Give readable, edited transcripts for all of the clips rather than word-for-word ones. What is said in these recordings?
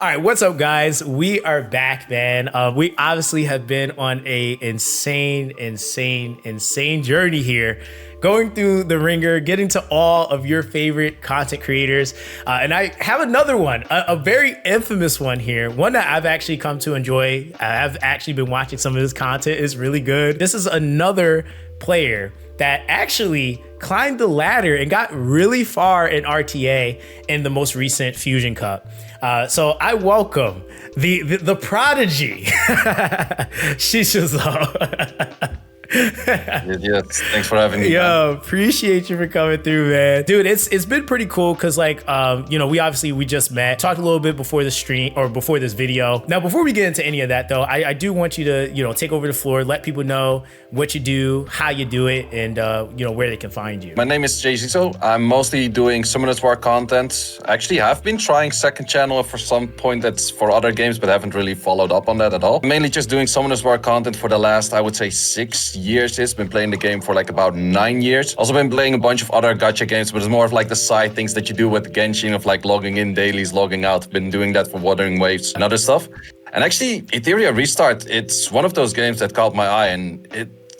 All right, what's up, guys? We are back, man. We obviously have been on a insane journey here, going through the ringer, getting to all of your favorite content creators. And I have another one, a very infamous one here, one that I've actually come to enjoy. I've actually been watching some of his content. It's really good. This is another player that actually climbed the ladder and got really far in RTA in the most recent Fusion Cup. So I welcome the prodigy, Shishizo. Yes, thanks for having me. Yo, appreciate you for coming through, man. Dude, it's been pretty cool because we just met, talked a little bit before the stream or before this video. Now, before we get into any of that though, I do want you to, take over the floor, let people know what you do, how you do it, and where they can find you. My name is Jayo. I'm mostly doing Summoners War content. Actually, I've been trying second channel for some point that's for other games, but haven't really followed up on that at all. Mainly just doing Summoners War content for the last, I would say, 6 years. It's been playing the game for like about 9 years. Also been playing a bunch of other gacha games, but it's more of like the side things that you do with Genshin of like logging in dailies, logging out. Been doing that for Wuthering Waves and other stuff. And actually, Etheria Restart, it's one of those games that caught my eye, and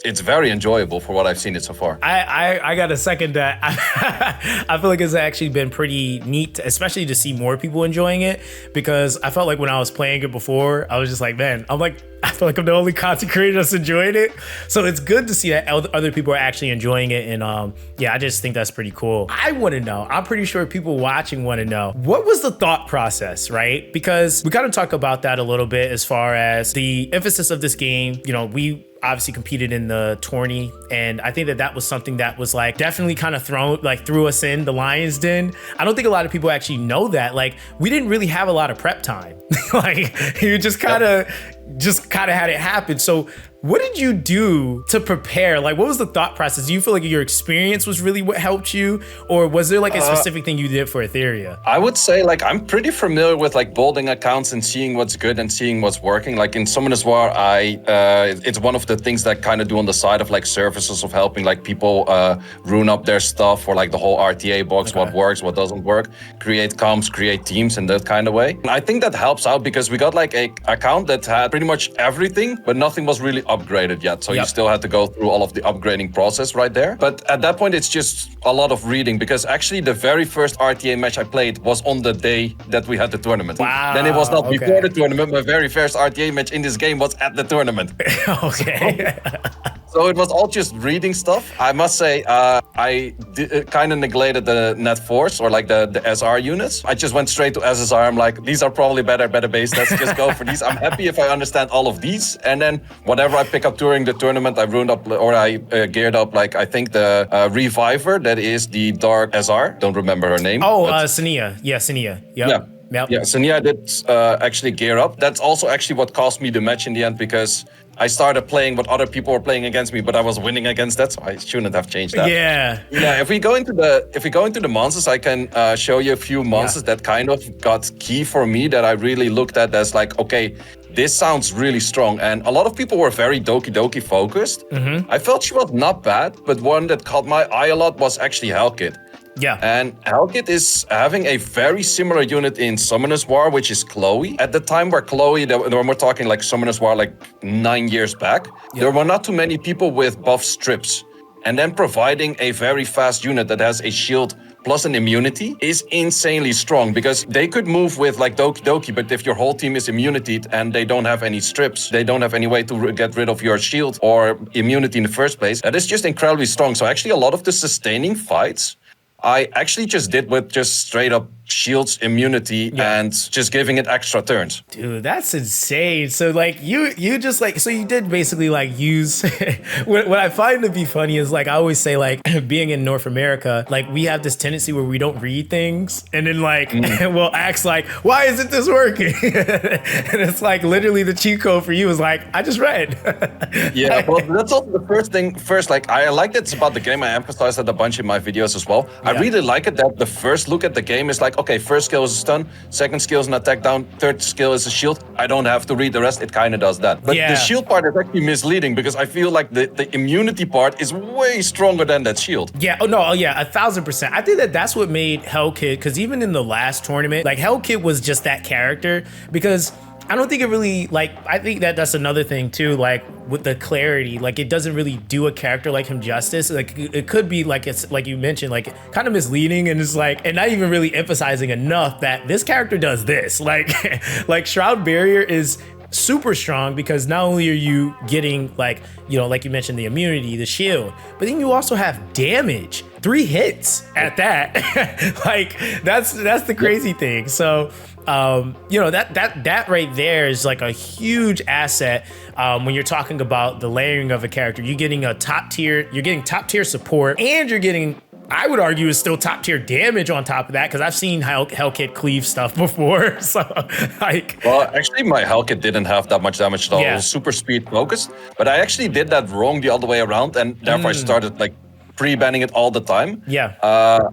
it's very enjoyable for what I've seen it so far. I got to second that. I feel like it's actually been pretty neat, especially to see more people enjoying it, because I felt like when I was playing it before, I was just like, man, I feel like I'm the only content creator that's enjoying it. So it's good to see that other people are actually enjoying it. And I just think that's pretty cool. I want to know, I'm pretty sure people watching want to know, what was the thought process, right? Because we got to talk about that a little bit as far as the emphasis of this game. We obviously competed in the tourney, and I think that was something that was like definitely kind of threw us in the lion's den. I don't think a lot of people actually know that. Like, we didn't really have a lot of prep time. Like, you just kind of had it happen. So what did you do to prepare? Like, what was the thought process? Do you feel like your experience was really what helped you, or was there like a specific thing you did for Etheria? I would say like I'm pretty familiar with like building accounts and seeing what's good and seeing what's working. Like in Summoners War, it's one of the things that I kind of do on the side of like services of helping like people rune up their stuff, or like the whole RTA box, what works, what doesn't work, create comps, create teams in that kind of way. And I think that helps out because we got like a account that had pretty much everything, but nothing was really upgraded yet. So you still had to go through all of the upgrading process right there. But at that point, it's just a lot of reading, because actually the very first RTA match I played was on the day that we had the tournament. Wow. Then it was not before the tournament. My very first RTA match in this game was at the tournament. Okay. So it was all just reading stuff. I must say, I kind of neglected the net force or like the SR units. I just went straight to SSR. I'm like, these are probably better base. Let's just go for these. I'm happy if I understand all of these. And then whatever I pick up during the tournament, I ruined up, or I geared up, like I think the Reviver, that is the Dark SR. Don't remember her name. Oh, Sania. Yeah, Sania. Yep. Yeah, Sania did actually gear up. That's also actually what cost me the match in the end, because I started playing what other people were playing against me, but I was winning against that, so I shouldn't have changed that. Yeah. If we go into the monsters, I can show you a few monsters that kind of got key for me, that I really looked at as like, okay, this sounds really strong. And a lot of people were very Doki Doki focused. I felt she was not bad, but one that caught my eye a lot was actually Hellkit. Yeah. And Hellkit is having a very similar unit in Summoners War, which is Chloe. At the time where Chloe, when we're talking like Summoners War like 9 years back, there were not too many people with buff strips. And then providing a very fast unit that has a shield plus an immunity is insanely strong, because they could move with like Doki Doki, but if your whole team is immunitied and they don't have any strips, they don't have any way to get rid of your shield or immunity in the first place, that is just incredibly strong. So actually a lot of the sustaining fights I actually just did with just straight up shields, immunity, and just giving it extra turns. Dude, that's insane. So like you just like, so you did basically like use what I find to be funny is like I always say, like, being in North America, like we have this tendency where we don't read things, and then like we'll ask like, why isn't this working? And it's like literally the cheat code for you is like, I just read. Yeah, well, that's also the first thing. Like, I like that it's about the game. I emphasize that a bunch in my videos as well. I really like it that the first look at the game is like, okay, first skill is a stun, second skill is an attack down, third skill is a shield. I don't have to read the rest. It kind of does that. But the shield part is actually misleading because I feel like the immunity part is way stronger than that shield. Yeah. Oh, no. Oh, yeah. 1000%. I think that's what made Hellkid, because even in the last tournament, like Hellkid was just that character because I don't think it really, like, I think that's another thing too, like with the clarity, like it doesn't really do a character like him justice. Like it could be like, it's like you mentioned, like kind of misleading and it's like, and not even really emphasizing enough that this character does this. Like, like Shroud Barrier is super strong because not only are you getting like, you know, like you mentioned, the immunity, the shield, but then you also have damage, 3 hits at that. Like that's the crazy thing. So you know, that right there is like a huge asset when you're talking about the layering of a character. You're getting top tier support, and you're getting, I would argue, is still top tier damage on top of that, because I've seen Hellkid cleave stuff before. So like, well, actually my Hellkid didn't have that much damage at all. Yeah. It was super speed focused, but I actually did that wrong the other way around, and therefore I started like pre-banning it all the time. Yeah.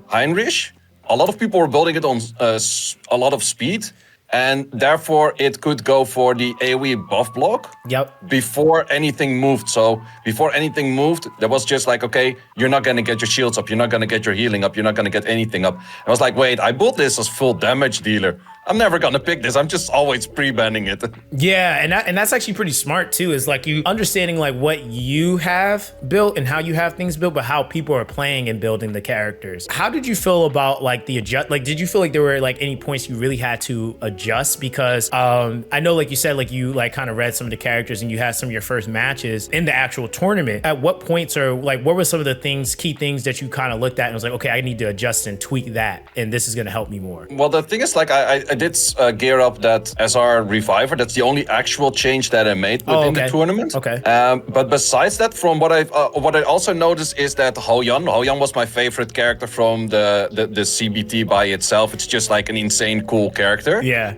Heinrich, a lot of people were building it on a lot of speed, and therefore it could go for the AoE buff block. Yep. Before anything moved. So before anything moved, there was just like, okay, you're not gonna get your shields up, you're not gonna get your healing up, you're not gonna get anything up. I was like, wait, I built this as full damage dealer. I'm never gonna pick this. I'm just always pre-banning it. Yeah, and that's actually pretty smart too, is like you understanding like what you have built and how you have things built, but how people are playing and building the characters. How did you feel about like the adjust? Like, did you feel like there were like any points you really had to adjust? Because I know, like you said, like you like kind of read some of the characters and you had some of your first matches in the actual tournament. At what points, or like what were some of the key things that you kind of looked at and was like, okay, I need to adjust and tweak that, and this is gonna help me more? Well, the thing is, like I did gear up that SR Reviver. That's the only actual change that I made within the tournament. Okay. But besides that, from what I also noticed is that Hoyan was my favorite character from the CBT by itself. It's just like an insane cool character. Yeah.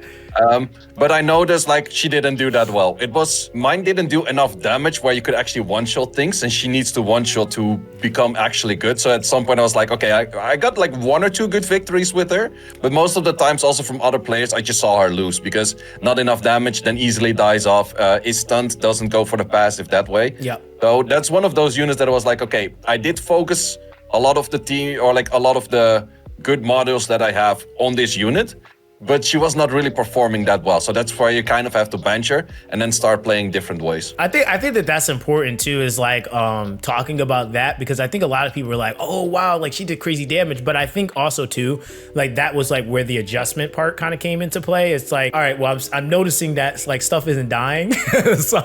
But I noticed like she didn't do that well. Mine didn't do enough damage where you could actually one-shot things, and she needs to one-shot to become actually good. So at some point I was like, okay, I got like 1 or 2 good victories with her, but most of the times also from other players, I just saw her lose because not enough damage, then easily dies off. Is stunned, doesn't go for the passive that way. Yeah. So that's one of those units that I was like, okay, I did focus a lot of the team, or like a lot of the good modules that I have on this unit, but she was not really performing that well. So that's why you kind of have to bench her and then start playing different ways. I think that's important too, is like talking about that, because I think a lot of people are like, oh wow, like she did crazy damage. But I think also too, like that was like where the adjustment part kind of came into play. It's like, all right, well, I'm noticing that like stuff isn't dying. So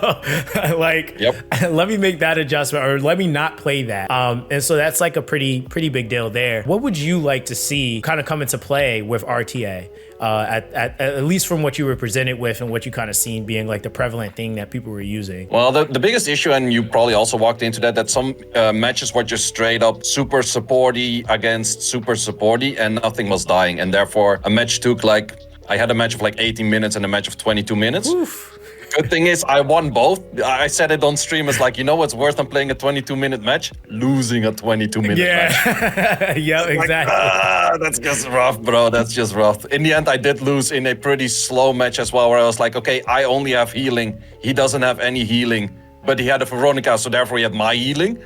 like, let me make that adjustment, or let me not play that. And so that's like a pretty big deal there. What would you like to see kind of come into play with RTA? At least from what you were presented with and what you kind of seen being like the prevalent thing that people were using? Well, the biggest issue, and you probably also walked into that some matches were just straight up super supporty against super supporty and nothing was dying. And therefore a match took like, I had a match of like 18 minutes and a match of 22 minutes. Oof. Good thing is I won both. I said it on stream. It's like, you know what's worse than playing a 22-minute match? Losing a 22-minute match. Yeah, exactly. Like, that's just rough, bro. That's just rough. In the end, I did lose in a pretty slow match as well, where I was like, okay, I only have healing. He doesn't have any healing, but he had a Veronica, so therefore he had my healing,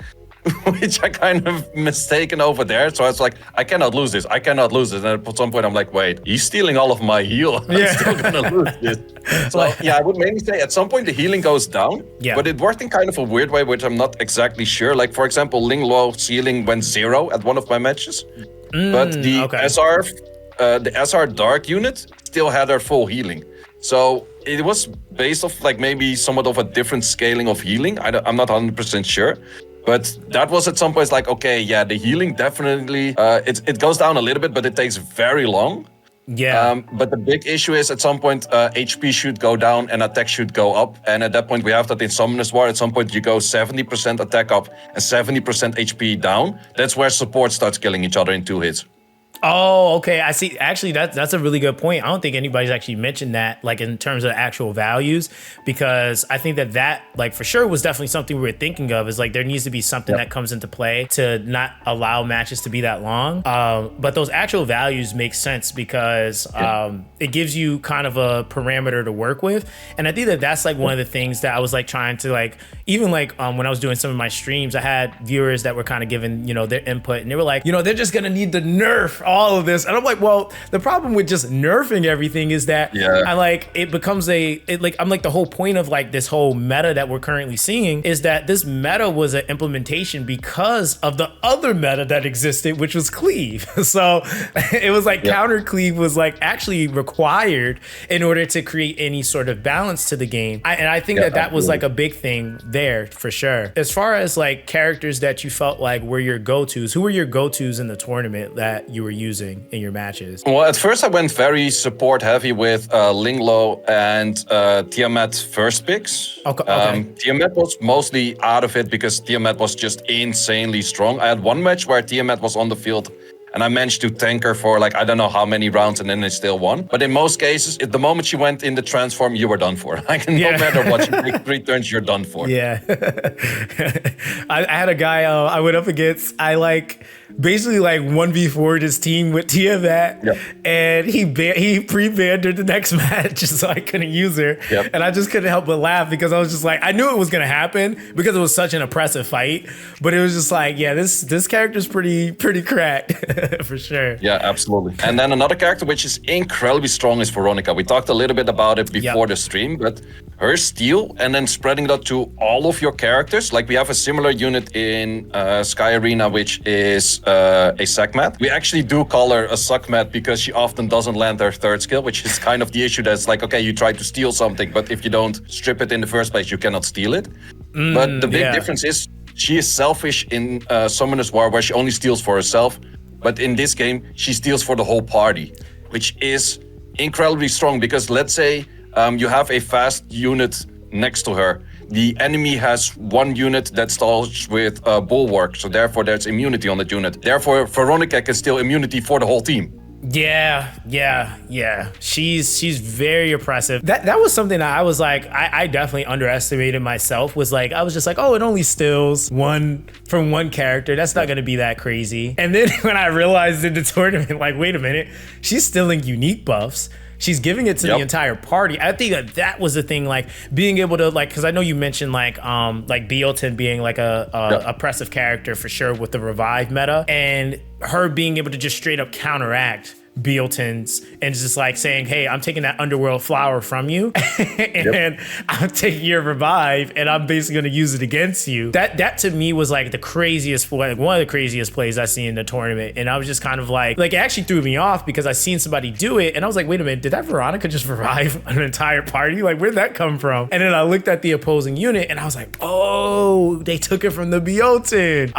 which I kind of mistaken over there. So I was like, I cannot lose this. I cannot lose this. And at some point, I'm like, wait, he's stealing all of my heal. I'm still gonna lose this. So yeah, I would mainly say at some point the healing goes down, but it worked in kind of a weird way, which I'm not exactly sure. Like for example, Ling Luo's healing went 0 at one of my matches, but the SR Dark unit still had her full healing. So it was based off like maybe somewhat of a different scaling of healing. I'm not 100% sure. But that was at some point like, okay, yeah, the healing definitely, it goes down a little bit, but it takes very long. Yeah. But the big issue is at some point, HP should go down and attack should go up. And at that point, we have that in Summoner's War. At some point, you go 70% attack up and 70% HP down. That's where support starts killing each other in 2 hits. Oh, okay. I see. Actually, that's a really good point. I don't think anybody's actually mentioned that, like in terms of actual values, because I think that like for sure was definitely something we were thinking of. Is like there needs to be something that comes into play to not allow matches to be that long. But those actual values make sense because it gives you kind of a parameter to work with, and I think that that's like one of the things that I was like trying to like even like when I was doing some of my streams, I had viewers that were kind of giving their input, and they were like, they're just gonna need to nerf all of this, and I'm like, well, the problem with just nerfing everything is that I like it becomes I'm like the whole point of like this whole meta that we're currently seeing is that this meta was an implementation because of the other meta that existed, which was cleave. So it was like counter cleave was like actually required in order to create any sort of balance to the game. And I think that was like a big thing there for sure. As far as like characters that you felt like were your go-tos, who were your go-tos in the tournament that you were using in your matches? Well, at first I went very support heavy with Linglo and Tiamat first picks. Okay. Tiamat was mostly out of it because Tiamat was just insanely strong. I had one match where Tiamat was on the field and I managed to tank her for like, I don't know how many rounds, and then I still won. But in most cases, the moment she went in the transform, you were done for. Like, no matter what, you take 3 turns, you're done for. Yeah. I had a guy I went up against, I like basically like 1v4'd his team with Tiamat, and he pre-banned her the next match so I couldn't use her. And I just couldn't help but laugh because I was just like, I knew it was going to happen because it was such an oppressive fight, but it was just like, this character's pretty cracked. For sure. Yeah, absolutely. And then another character which is incredibly strong is Veronica. We talked a little bit about it before the stream, but her steal and then spreading that to all of your characters. Like we have a similar unit in Sky Arena, which is a Sakmat. We actually do call her a Suckmat because she often doesn't land her third skill, which is kind of the issue. That's like, okay, you try to steal something, but if you don't strip it in the first place, you cannot steal it. But the big difference is she is selfish in Summoner's War, where she only steals for herself. But in this game, she steals for the whole party, which is incredibly strong because let's say you have a fast unit next to her. The enemy has one unit that stalls with Bulwark, so therefore there's immunity on that unit. Therefore, Veronica can steal immunity for the whole team. Yeah. She's very oppressive. That was something that I was like, I definitely underestimated myself. Was like, I was just like, oh, it only steals one from one character. That's not gonna be that crazy. And then when I realized in the tournament, like, wait a minute, she's stealing unique buffs. She's giving it to the entire party. I think that was the thing, like being able to like, because I know you mentioned like Beelton being like a oppressive character for sure with the revive meta, and her being able to just straight up counteract Beelton's and just like saying, hey, I'm taking that underworld flower from you and I'm taking your revive and I'm basically going to use it against you. That to me was like the craziest, like one of the craziest plays I've seen in the tournament. And I was just kind of like it actually threw me off because I seen somebody do it and I was like, wait a minute, did that Veronica just revive an entire party? Like, where'd that come from? And then I looked at the opposing unit and I was like, oh, they took it from the Beelton.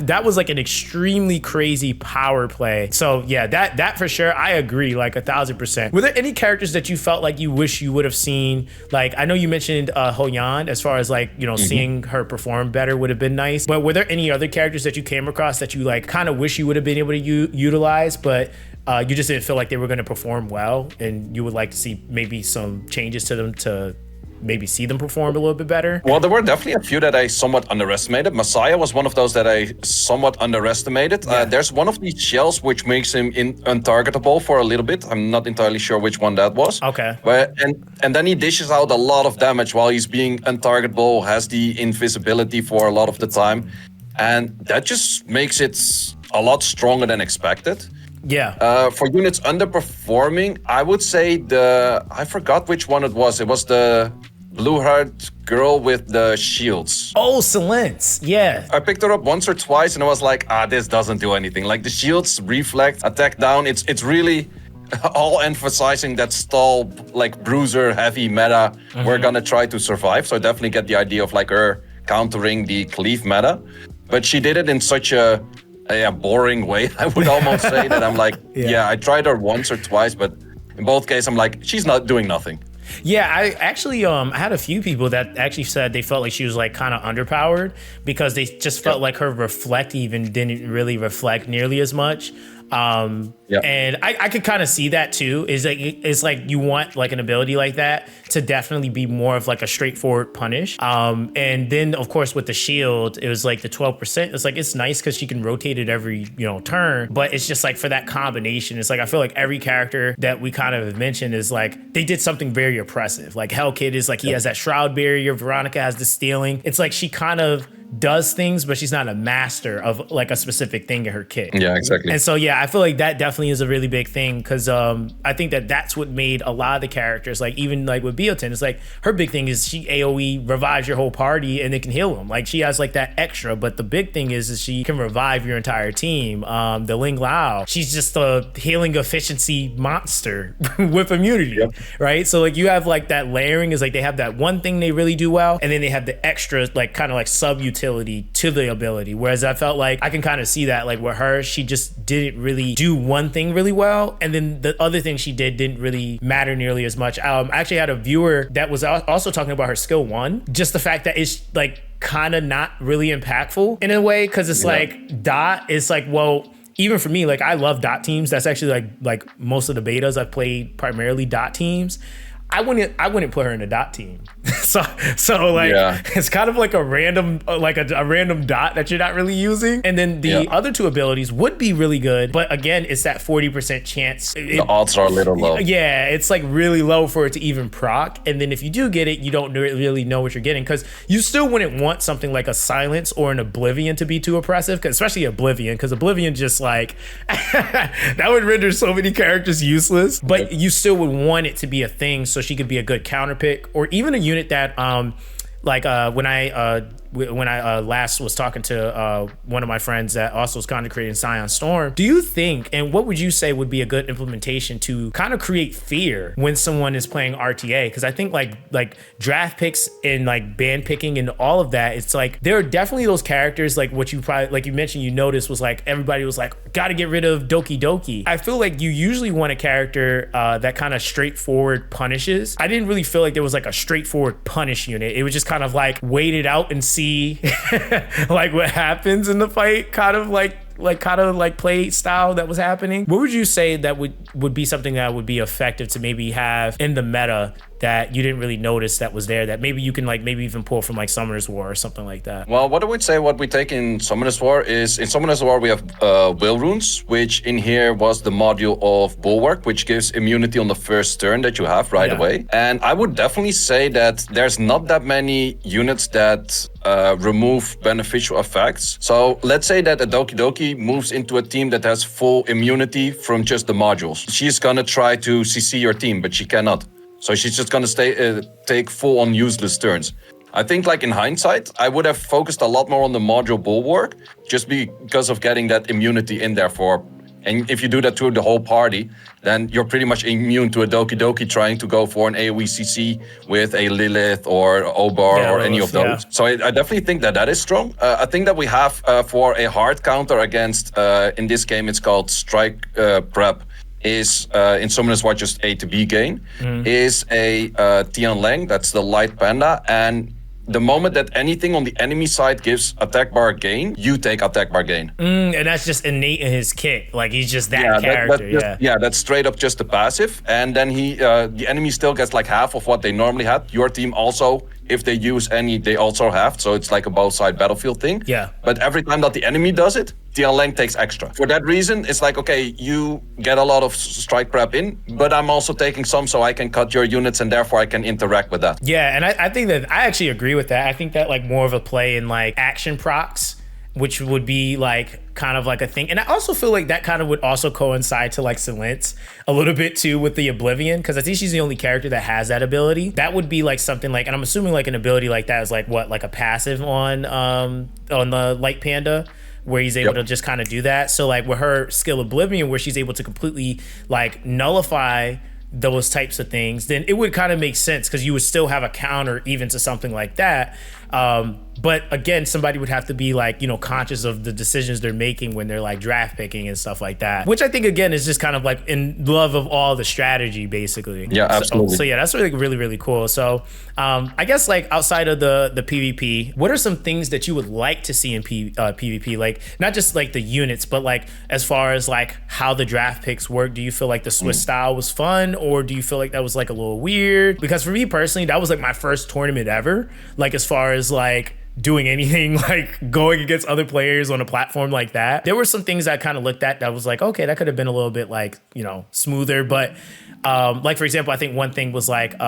That was like an extremely crazy power play. So yeah, that for sure, I agree, like 1,000%. Were there any characters that you felt like you wish you would have seen? Like, I know you mentioned Hoyan, as far as like, seeing her perform better would have been nice. But were there any other characters that you came across that you like kind of wish you would have been able to utilize, but you just didn't feel like they were going to perform well and you would like to see maybe some changes to them to maybe see them perform a little bit better? Well, there were definitely a few that I somewhat underestimated. Messiah was one of those that I somewhat underestimated. There's one of these shells which makes him untargetable for a little bit. I'm not entirely sure which one that was. Okay. But and then he dishes out a lot of damage while he's being untargetable, has the invisibility for a lot of the time. And that just makes it a lot stronger than expected. Yeah. For units underperforming, I would say I forgot which one it was. It was the blue-haired girl with the shields. Oh, Silence. Yeah. I picked her up once or twice and I was like, this doesn't do anything. Like the shields reflect, attack down. It's really all emphasizing that stall, like bruiser heavy meta. We're gonna try to survive. So I definitely get the idea of like her countering the cleave meta. But she did it in such a boring way, I would almost say, that I'm like, I tried her once or twice, but in both cases, I'm like, she's not doing nothing. Yeah, I actually I had a few people that actually said they felt like she was like kind of underpowered because they just felt like her reflect even didn't really reflect nearly as much. And I could kind of see that too. It's like you want like an ability like that to definitely be more of like a straightforward punish. And then of course with the shield, it was like the 12%. It's like it's nice because she can rotate it every turn, but it's just like for that combination, it's like I feel like every character that we kind of mentioned is like they did something very oppressive. Like Hellkid is like he has that shroud barrier. Veronica has the stealing. It's like she kind of does things, but she's not a master of like a specific thing in her kit. Yeah, exactly. And so, yeah, I feel like that definitely is a really big thing because I think that that's what made a lot of the characters, like even like with Biotin, it's like her big thing is she AoE revives your whole party and it can heal them. Like she has like that extra, but the big thing is she can revive your entire team. The Ling Lao, she's just a healing efficiency monster with immunity, right? So like you have like that layering is like they have that one thing they really do well, and then they have the extra like kind of like sub-utility to the ability. Whereas I felt like I can kind of see that like with her, she just didn't really do one thing really well, and then the other thing she didn't really matter nearly as much. I actually had a viewer that was also talking about her skill 1, just the fact that it's like kind of not really impactful in a way, because it's like dot is like, well, even for me, like I love dot teams. That's actually like most of the betas I've played primarily dot teams. I wouldn't put her in a dot team. so like it's kind of like a random a random dot that you're not really using. And then the other two abilities would be really good, but again, it's that 40% chance. The odds are a little low. Yeah, it's like really low for it to even proc. And then if you do get it, you don't really know what you're getting, because you still wouldn't want something like a silence or an oblivion to be too oppressive, because especially oblivion, because oblivion just like that would render so many characters useless. But you still would want it to be a thing, so she could be a good counter pick, or even a unit that when I last was talking to one of my friends that also is kind of creating Scion Storm, do you think, and what would you say would be a good implementation to kind of create fear when someone is playing RTA? Because I think like draft picks and like band picking and all of that, it's like there are definitely those characters like what you probably, like you mentioned, you noticed was like everybody was like, gotta get rid of Doki Doki. I feel like you usually want a character that kind of straightforward punishes. I didn't really feel like there was like a straightforward punish unit. It was just kind of like wait it out and see like what happens in the fight, kind of like play style that was happening. What would you say that would be something that would be effective to maybe have in the meta that you didn't really notice that was there, that maybe you can like maybe even pull from like Summoner's War or something like that? Well, what I would say what we take in Summoner's War is, in Summoner's War we have Will Runes, which in here was the module of Bulwark, which gives immunity on the first turn that you have right away. And I would definitely say that there's not that many units that remove beneficial effects. So let's say that a Doki Doki moves into a team that has full immunity from just the modules. She's gonna try to CC your team, but she cannot. So she's just gonna take full on useless turns. I think like in hindsight, I would have focused a lot more on the module Bulwark, just because of getting that immunity in there for. And if you do that to the whole party, then you're pretty much immune to a Doki Doki trying to go for an AoE CC with a Lilith or Obar or any of those. Yeah. So I definitely think that is strong. I think that we have for a hard counter against, in this game, it's called Strike Prep, is in Summoner's War just A to B gain, is a Tian Lang, that's the light panda, and the moment that anything on the enemy side gives attack bar gain, you take attack bar gain. And that's just innate in his kit. Like he's just that character. That's straight up just the passive. And then the enemy still gets like half of what they normally had. Your team also, if they use any, they also have. So it's like a both side battlefield thing. Yeah. But every time that the enemy does it, Tian Lang takes extra. For that reason, it's like, okay, you get a lot of strike prep in, but I'm also taking some so I can cut your units and therefore I can interact with that. Yeah, and I think that I actually agree with that. I think that like more of a play in like action procs, which would be like kind of like a thing. And I also feel like that kind of would also coincide to like Silence a little bit too with the Oblivion, because I think she's the only character that has that ability. That would be like something like, and I'm assuming like an ability like that is like what, like a passive on the Light Panda, where he's able to just kind of do that. So like with her skill Oblivion, where she's able to completely like nullify those types of things, then it would kind of make sense because you would still have a counter even to something like that. But again, somebody would have to be like, you know, conscious of the decisions they're making when they're like draft picking and stuff like that, which I think again is just kind of like in love of all the strategy basically. Yeah, absolutely. So yeah, that's really, really, really cool. So I guess like outside of the PvP, what are some things that you would like to see in PvP? Like not just like the units, but like as far as like how the draft picks work. Do you feel like the Swiss style was fun, or do you feel like that was like a little weird? Because for me personally, that was like my first tournament ever. Like as far as like doing anything like going against other players on a platform like that. There were some things I kind of looked at that was like, okay, that could have been a little bit like, you know, smoother. But like, for example, I think one thing was like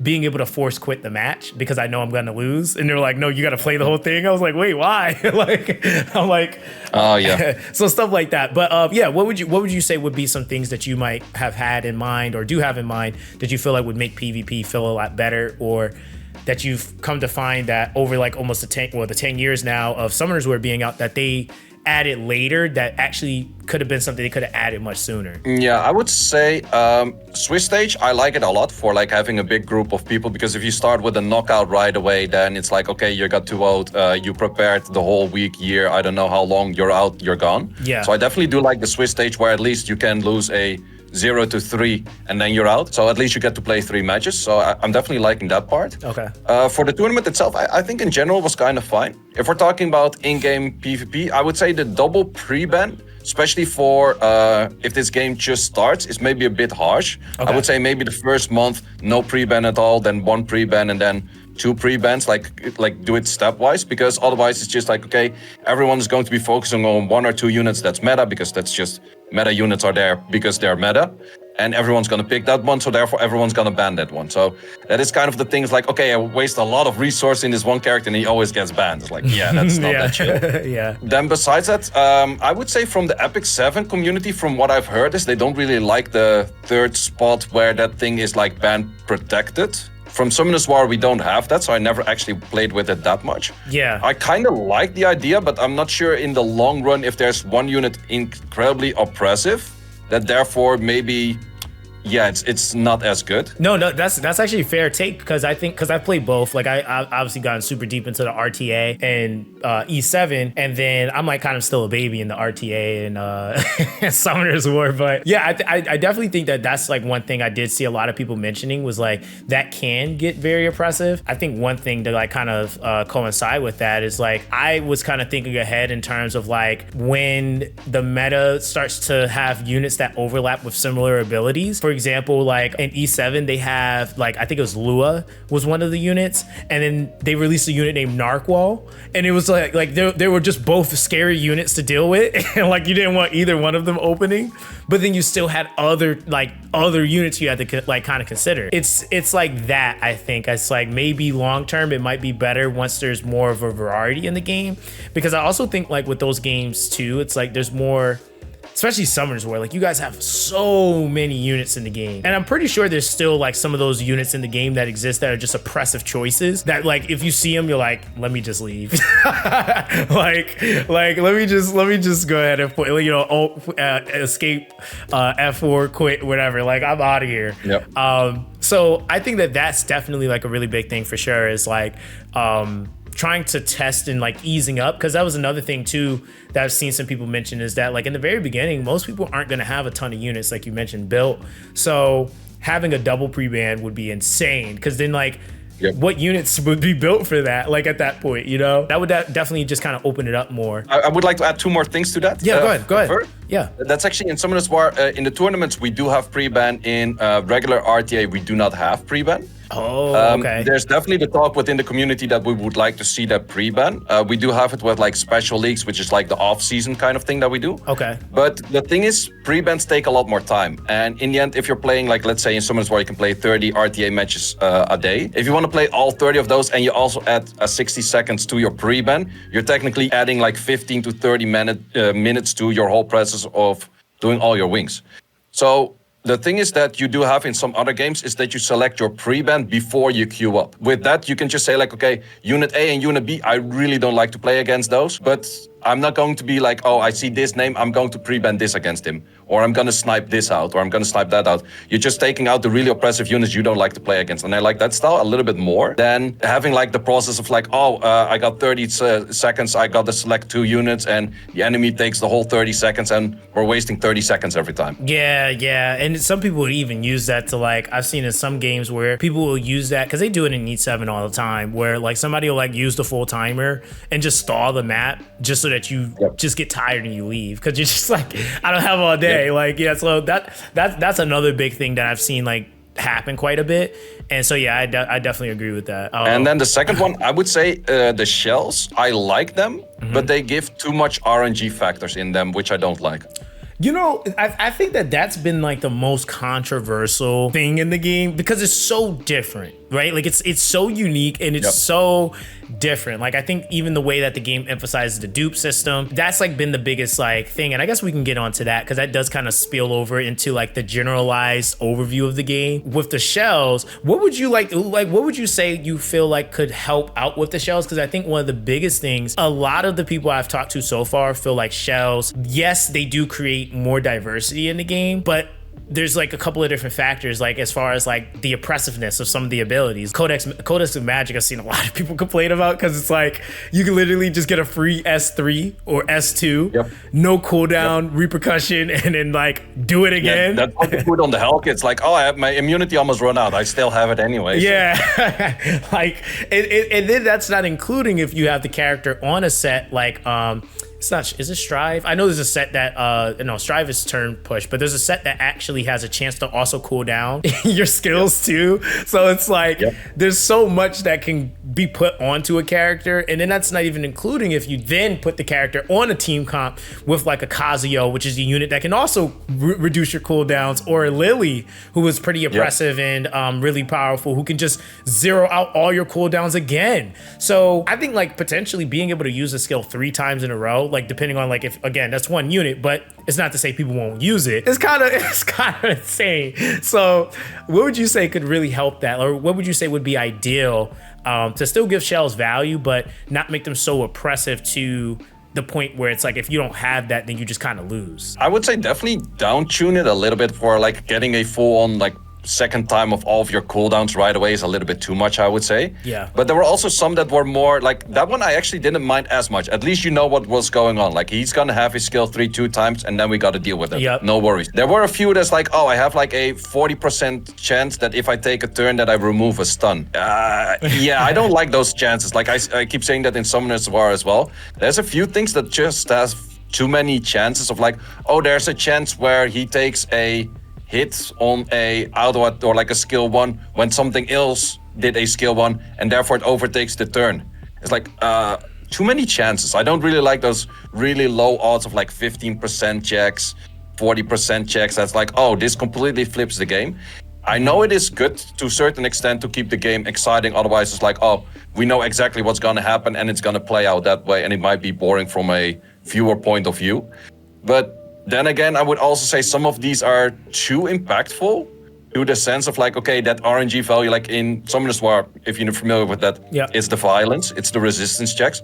being able to force quit the match because I know I'm going to lose. And they're like, no, you got to play the whole thing. I was like, wait, why? Like, I'm like, oh yeah. So stuff like that. But yeah, what would you say would be some things that you might have had in mind or do have in mind that you feel like would make PvP feel a lot better, or that you've come to find that over like almost the 10 years now of Summoners War being out, that they added later that actually could have been something they could have added much sooner? Yeah, I would say Swiss stage, I like it a lot for like having a big group of people, because if you start with a knockout right away, then it's like, okay, you got 2 out, you prepared the whole week, year, I don't know how long, you're out, you're gone. Yeah. So I definitely do like the Swiss stage where at least you can lose a 0 to 3 and then you're out. So at least you get to play 3 matches. So I'm definitely liking that part. Okay. For the tournament itself, I think in general was kind of fine. If we're talking about in-game PvP, I would say the double pre-ban, especially for if this game just starts, is maybe a bit harsh. Okay. I would say maybe the first month, no pre-ban at all, then 1 pre-ban and then 2 pre-bans, like do it stepwise, because otherwise it's just like, okay, everyone is going to be focusing on 1 or 2 units that's meta, because that's just meta units are there because they're meta, and everyone's going to pick that one, so therefore everyone's going to ban that one. So that is kind of the things like, okay, I waste a lot of resource in this one character and he always gets banned. It's like, yeah, that's not that chill. Yeah. Then besides that, I would say from the Epic 7 community, from what I've heard, is they don't really like the 3rd spot where that thing is like ban protected. From Summoners War, we don't have that, so I never actually played with it that much. Yeah. I kind of like the idea, but I'm not sure in the long run if there's one unit incredibly oppressive, that therefore maybe, yeah, it's not as good. No, that's actually a fair take, because I think, because I've played both. Like I've obviously gotten super deep into the RTA and E7, and then I'm like kind of still a baby in the RTA and Summoners War. But yeah, I definitely think that that's like one thing I did see a lot of people mentioning was like that can get very oppressive. I think one thing to like kind of coincide with that is like I was kind of thinking ahead in terms of like when the meta starts to have units that overlap with similar abilities. For example, like in E7, they have like, I think it was Lua was one of the units, and then they released a unit named Narqual, and it was like they were just both scary units to deal with, and like you didn't want either one of them opening, but then you still had other units you had to like kind of consider. It's like that. I think it's like maybe long term it might be better once there's more of a variety in the game, because I also think like with those games too, it's like there's more, especially Summoners War, like you guys have so many units in the game, and I'm pretty sure there's still like some of those units in the game that exist that are just oppressive choices that like if you see them you're like, let me just leave. like let me just go ahead and put, you know, escape, F4, quit, whatever, like I'm out of here. Yep. So I think that that's definitely like a really big thing for sure, is like trying to test and like easing up, because that was another thing too that I've seen some people mention, is that like in the very beginning most people aren't going to have a ton of units like you mentioned built, so having a double pre-ban would be insane, because then like what units would be built for that, like at that point, you know? That would definitely just kind of open it up more. I would like to add 2 more things to that. Yeah, go ahead. First, yeah, that's actually in Summoners War. In the tournaments we do have pre-ban. In regular RTA we do not have pre-ban. Oh, okay. There's definitely the talk within the community that we would like to see that pre-ban. We do have it with like special leagues, which is like the off-season kind of thing that we do. Okay. But the thing is, pre-bans take a lot more time. And in the end, if you're playing, like let's say in Summoners War, you can play 30 RTA matches a day. If you want to play all 30 of those and you also add 60 seconds to your pre-ban, you're technically adding like 15 to 30 minutes to your whole process of doing all your wings. So the thing is that you do have in some other games is that you select your pre-ban before you queue up. With that, you can just say like, okay, Unit A and Unit B, I really don't like to play against those. But I'm not going to be like, oh, I see this name, I'm going to pre-ban this against him, or I'm going to snipe this out, or I'm going to snipe that out. You're just taking out the really oppressive units you don't like to play against. And I like that style a little bit more than having like the process of like, oh, I got 30 seconds, I got to select 2 units, and the enemy takes the whole 30 seconds, and we're wasting 30 seconds every time. Yeah, and some people would even use that to like, I've seen in some games where people will use that, because they do it in Neat 7 all the time, where like somebody will like use the full timer and just stall the map just so that you just get tired and you leave, because you're just like, I don't have all day. Like, yeah, so that's another big thing that I've seen like happen quite a bit. And so yeah, I definitely agree with that. And then the second one, I would say the shells, I like them, but they give too much RNG factors in them, which I don't like. You know, I think that's been like the most controversial thing in the game, because it's so different, right? Like it's so unique and it's so different. Like I think even the way that the game emphasizes the dupe system, that's like been the biggest like thing. And I guess we can get onto that, because that does kind of spill over into like the generalized overview of the game. With the shells, what would you like what would you say you feel like could help out with the shells? Because I think one of the biggest things, a lot of the people I've talked to so far feel like shells, yes, they do create more diversity in the game, but there's like a couple of different factors, like as far as like the oppressiveness of some of the abilities. Codex of Magic, I've seen a lot of people complain about, because it's like you can literally just get a free S3 or S2, no cooldown, repercussion, and then like do it again. That's what you put on the Hulk. It's like, oh, I have my immunity almost run out. I still have it anyway. Yeah, so. Like, and then that's not including if you have the character on a set like it's not, is it Strive? I know there's a set that, no, Strive is turn push, but there's a set that actually has a chance to also cool down your skills too. So it's like, there's so much that can be put onto a character. And then that's not even including if you then put the character on a team comp with like a Kazuyo, which is a unit that can also reduce your cooldowns, or a Lily, who is pretty oppressive and really powerful, who can just zero out all your cooldowns again. So I think like potentially being able to use a skill 3 times in a row, like depending on like, if again, that's one unit, but it's not to say people won't use it. It's kind of insane. So what would you say could really help that? Or what would you say would be ideal to still give shells value, but not make them so oppressive to the point where it's like, if you don't have that, then you just kind of lose? I would say definitely down tune it a little bit for like getting a full on like second time of all of your cooldowns right away is a little bit too much, I would say. Yeah. But there were also some that were more like that one I actually didn't mind as much. At least you know what was going on. Like he's gonna have his skill 2 times and then we got to deal with it. Yep. No worries. There were a few that's like, oh, I have like a 40% chance that if I take a turn that I remove a stun. Yeah, I don't like those chances. Like I keep saying that in Summoner's War as well. There's a few things that just has too many chances of like, oh, there's a chance where he takes a hit on a auto or like a skill 1 when something else did a skill 1 and therefore it overtakes the turn. It's like too many chances. I don't really like those really low odds of like 15% checks, 40% checks. That's like, oh, this completely flips the game. I know it is good to a certain extent to keep the game exciting. Otherwise, it's like, oh, we know exactly what's going to happen and it's going to play out that way. And it might be boring from a viewer point of view. But then again, I would also say some of these are too impactful to the sense of like, okay, that RNG value, like in Summoner's War, if you're familiar with that, it's the violence, it's the resistance checks.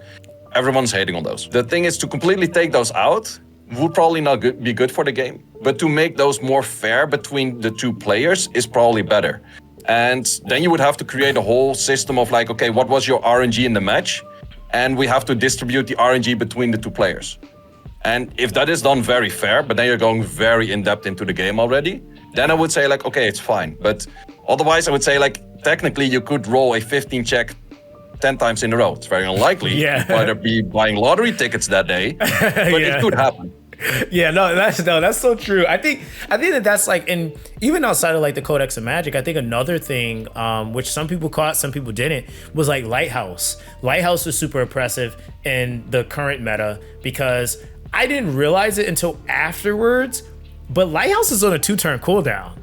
Everyone's hating on those. The thing is to completely take those out would probably not be good for the game, but to make those more fair between the 2 players is probably better. And then you would have to create a whole system of like, okay, what was your RNG in the match? And we have to distribute the RNG between the 2 players. And if that is done very fair, but then you're going very in-depth into the game already, then I would say like, okay, it's fine. But otherwise, I would say like, technically you could roll a 15 check 10 times in a row. It's very unlikely. You'd either be buying lottery tickets that day, but it could happen. Yeah, that's so true. I think that's like, and even outside of like the Codex of Magic, I think another thing, which some people caught, some people didn't, was like Lighthouse. Lighthouse was super oppressive in the current meta because I didn't realize it until afterwards, but Lighthouse is on a 2-turn cooldown.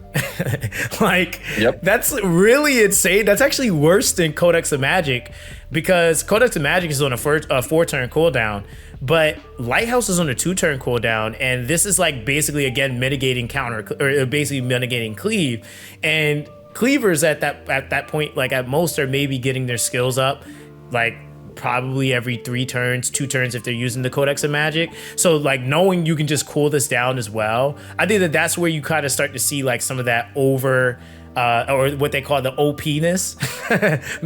Like, that's really insane. That's actually worse than Codex of Magic, because Codex of Magic is on a 4-turn cooldown, but Lighthouse is on a 2-turn cooldown, and this is like basically again mitigating counter, or basically mitigating cleave, and cleavers at that point, like at most, are maybe getting their skills up like probably every 3 turns, 2 turns if they're using the Codex of Magic. So like knowing you can just cool this down as well, I think that that's where you kind of start to see like some of that over or what they call the OP-ness,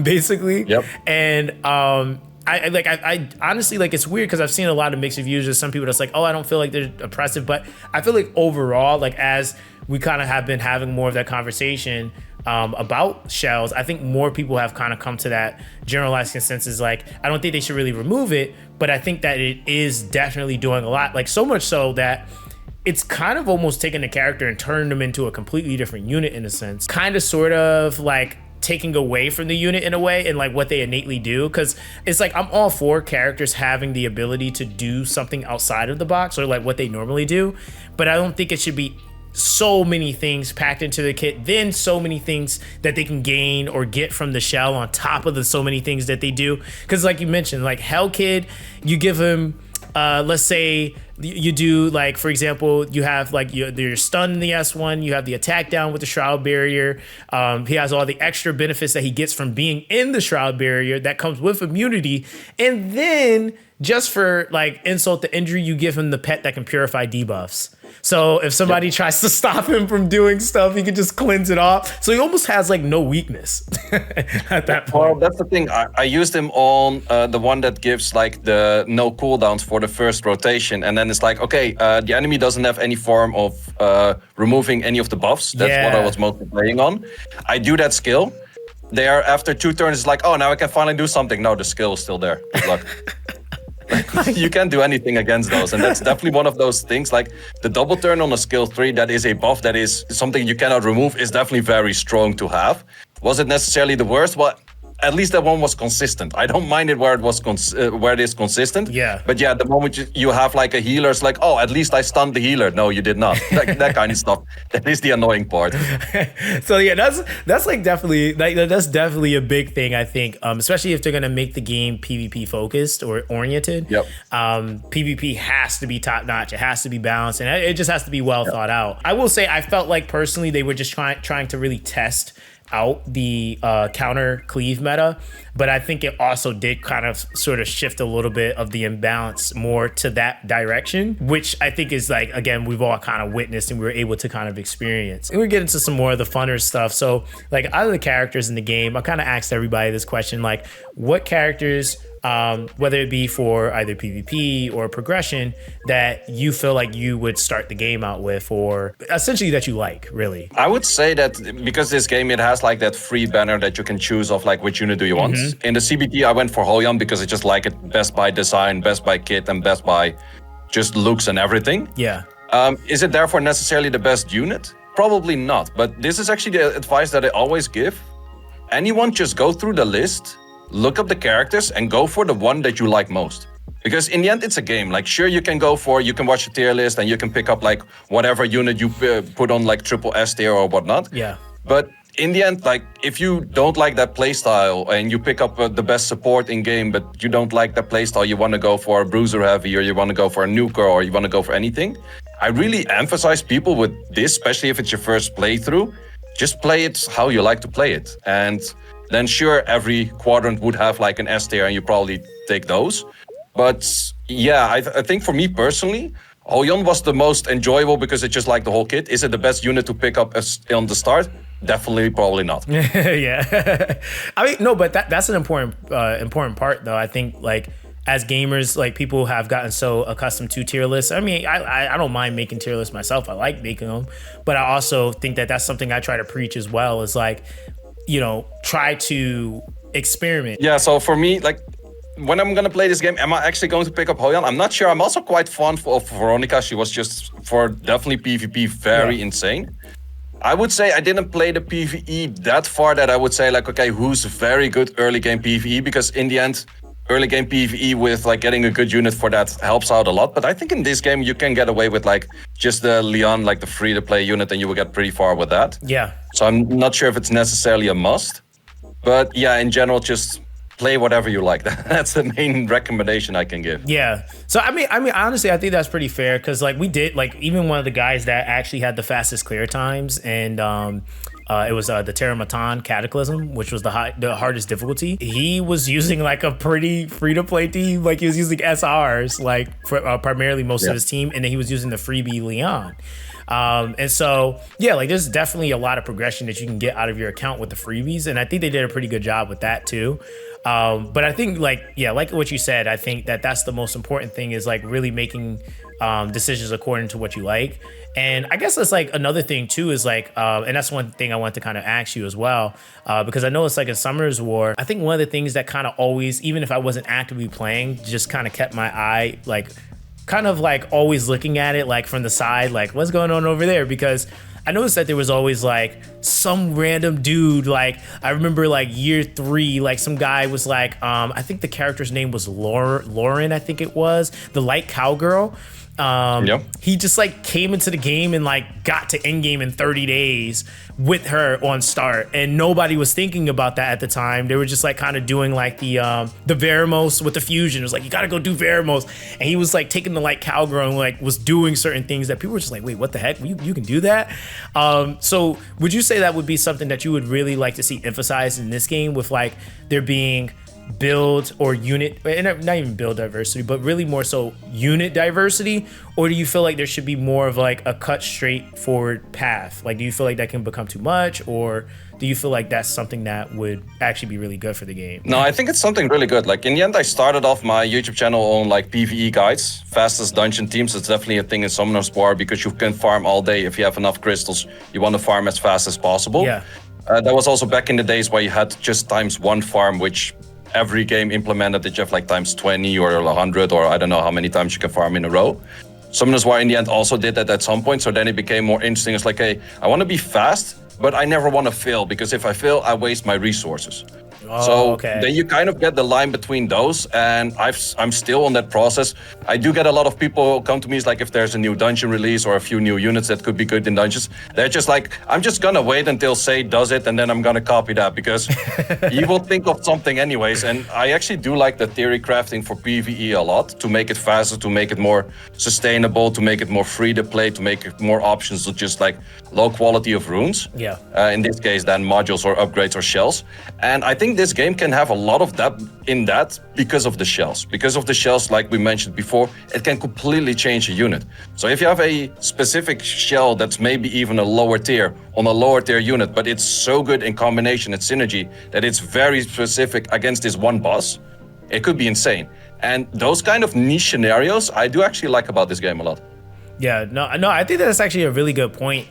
basically. Yep. And I honestly, like, it's weird because I've seen a lot of mixed reviews of some people that's like, oh, I don't feel like they're oppressive, but I feel like overall, like, as we kind of have been having more of that conversation about shells, I think more people have kind of come to that generalized consensus. Like, I don't think they should really remove it, but I think that it is definitely doing a lot, like so much so that it's kind of almost taken the character and turned them into a completely different unit in a sense, kind of sort of like taking away from the unit in a way and like what they innately do. Because it's like, I'm all for characters having the ability to do something outside of the box or like what they normally do, but I don't think it should be so many things packed into the kit, then so many things that they can gain or get from the shell on top of the so many things that they do. Because like you mentioned, like Hell Kid, you give him let's say you do, like, for example, you have like you're stunned in the S1, you have the attack down with the Shroud Barrier. He has all the extra benefits that he gets from being in the Shroud Barrier that comes with immunity. And then just for like insult to injury, you give him the pet that can purify debuffs. So if somebody tries to stop him from doing stuff, he can just cleanse it off. So he almost has like no weakness at that point. Well, that's the thing. I used him on the one that gives like the no cooldowns for the first rotation. And then it's like, okay, the enemy doesn't have any form of removing any of the buffs. That's what I was mostly playing on. I do that skill. There, after 2 turns, it's like, oh, now I can finally do something. No, the skill is still there. Good luck. You can't do anything against those, and that's definitely one of those things. Like the double turn on a skill 3, that is a buff that is something you cannot remove, is definitely very strong to have. Was it necessarily the worst? Well, at least that one was consistent. I don't mind it where it was where it is consistent. Yeah. But yeah, the moment you have like a healer, it's like, oh, at least I stunned the healer. No, you did not. Like, that kind of stuff. That is the annoying part. So yeah, that's like definitely that's definitely a big thing, I think. Especially if they're gonna make the game PvP focused or oriented. Yep. PvP has to be top notch. It has to be balanced, and it just has to be well thought out. I will say, I felt like personally they were just trying to really test out the counter cleave meta, but I think it also did kind of sort of shift a little bit of the imbalance more to that direction, which I think is like, again, we've all kind of witnessed and we were able to kind of experience. And we're getting to some more of the funner stuff. So like, out of the characters in the game, I kind of asked everybody this question, like, what characters, whether it be for either PvP or progression, that you feel like you would start the game out with, or essentially that you like, really? I would say that because this game, it has like that free banner that you can choose of like which unit do you want. In the CBT, I went for Hoyan because I just like it best by design, best by kit, and best by just looks and everything. Yeah. Is it therefore necessarily the best unit? Probably not, but this is actually the advice that I always give. Anyone just go through the list, look up the characters, and go for the one that you like most. Because in the end, it's a game. Like, sure, you can watch a tier list and you can pick up like whatever unit you put on like triple S tier or whatnot. Yeah. But in the end, like, if you don't like that playstyle and you pick up the best support in game, but you don't like that playstyle, you want to go for a bruiser heavy, or you want to go for a nuker, or you want to go for anything, I really emphasize people with this, especially if it's your first playthrough, just play it how you like to play it. And then sure, every quadrant would have like an S tier and you probably take those. But yeah, I think for me personally, Hoyan was the most enjoyable because it's just like the whole kit. Is it the best unit to pick up on the start? Definitely, probably not. Yeah. I mean, no, but that's an important part, though. I think, like, as gamers, like, people have gotten so accustomed to tier lists. I mean, I don't mind making tier lists myself. I like making them. But I also think that that's something I try to preach as well, is like, you know, try to experiment. Yeah, so for me, like, when I'm gonna play this game, am I actually going to pick up Hoyan? I'm not sure. I'm also quite fond of Veronica. She was just, for definitely PvP, very insane. I would say I didn't play the PvE that far that I would say like, okay, who's very good early game PvE? Because in the end, early game PvE with like getting a good unit for that helps out a lot. But I think in this game, you can get away with like just the Leon, like the free to play unit, and you will get pretty far with that. Yeah. So I'm not sure if it's necessarily a must, but yeah, in general, just play whatever you like. That's the main recommendation I can give. Yeah. So I mean, honestly, I think that's pretty fair, because like we did, like, even one of the guys that actually had the fastest clear times and It was the Terramatan Cataclysm, which was the hardest difficulty. He was using like a pretty free-to-play team. Like he was using SRs, like for primarily most of his team, and then he was using the freebie Leon. And so, yeah, like there's definitely a lot of progression that you can get out of your account with the freebies. And I think they did a pretty good job with that too. But I think like what you said, I think that that's the most important thing is like really making decisions according to what you like. And I guess that's like another thing too is like, and that's one thing I want to kind of ask you as well, because I know it's like in Summoners War, I think one of the things that kind of always, even if I wasn't actively playing, just kind of kept my eye like kind of like always looking at it like from the side, like what's going on over there? Because I noticed that there was always like some random dude, like I remember like year 3, like some guy was like, I think the character's name was Lauren, I think it was, the light cowgirl. He just like came into the game and like got to end game in 30 days with her on start, and nobody was thinking about that at the time. They were just like kind of doing like the Veramos with the fusion. It was like, you gotta go do Veramos, and he was like taking the light cowgirl and like was doing certain things that people were just like, wait, what the heck? You can do that? So would you say that would be something that you would really like to see emphasized in this game, with like there being build or unit, not even build diversity, but really more so unit diversity? Or do you feel like there should be more of like a cut straight forward path? Like, do you feel like that can become too much, or do you feel like that's something that would actually be really good for the game? No, I think it's something really good. Like in the end, I started off my YouTube channel on like PvE guides, fastest dungeon teams. It's definitely a thing in Summoner's War because you can farm all day. If you have enough crystals, you want to farm as fast as possible. Yeah. That was also back in the days where you had just ×1 farm, which every game implemented that you have like ×20 or 100, or I don't know how many times you can farm in a row. Summoners War in the end also did that at some point, so then it became more interesting. It's like, hey, I want to be fast, but I never want to fail, because if I fail, I waste my resources. Then you kind of get the line between those, and I'm still on that process. I do get a lot of people come to me, it's like if there's a new dungeon release or a few new units that could be good in dungeons, they're just like, I'm just gonna wait until Say does it, and then I'm gonna copy that, because you will think of something anyways. And I actually do like the theory crafting for PvE a lot, to make it faster, to make it more sustainable, to make it more free to play, to make it more options to just like low quality of runes. Yeah. In this case, then modules or upgrades or shells. And I think this game can have a lot of that in that because of the shells. Because of the shells, like we mentioned before, it can completely change a unit. So if you have a specific shell that's maybe even a lower tier on a lower tier unit, but it's so good in combination and synergy that it's very specific against this one boss, it could be insane. And those kind of niche scenarios, I do actually like about this game a lot. Yeah, no, I think that's actually a really good point.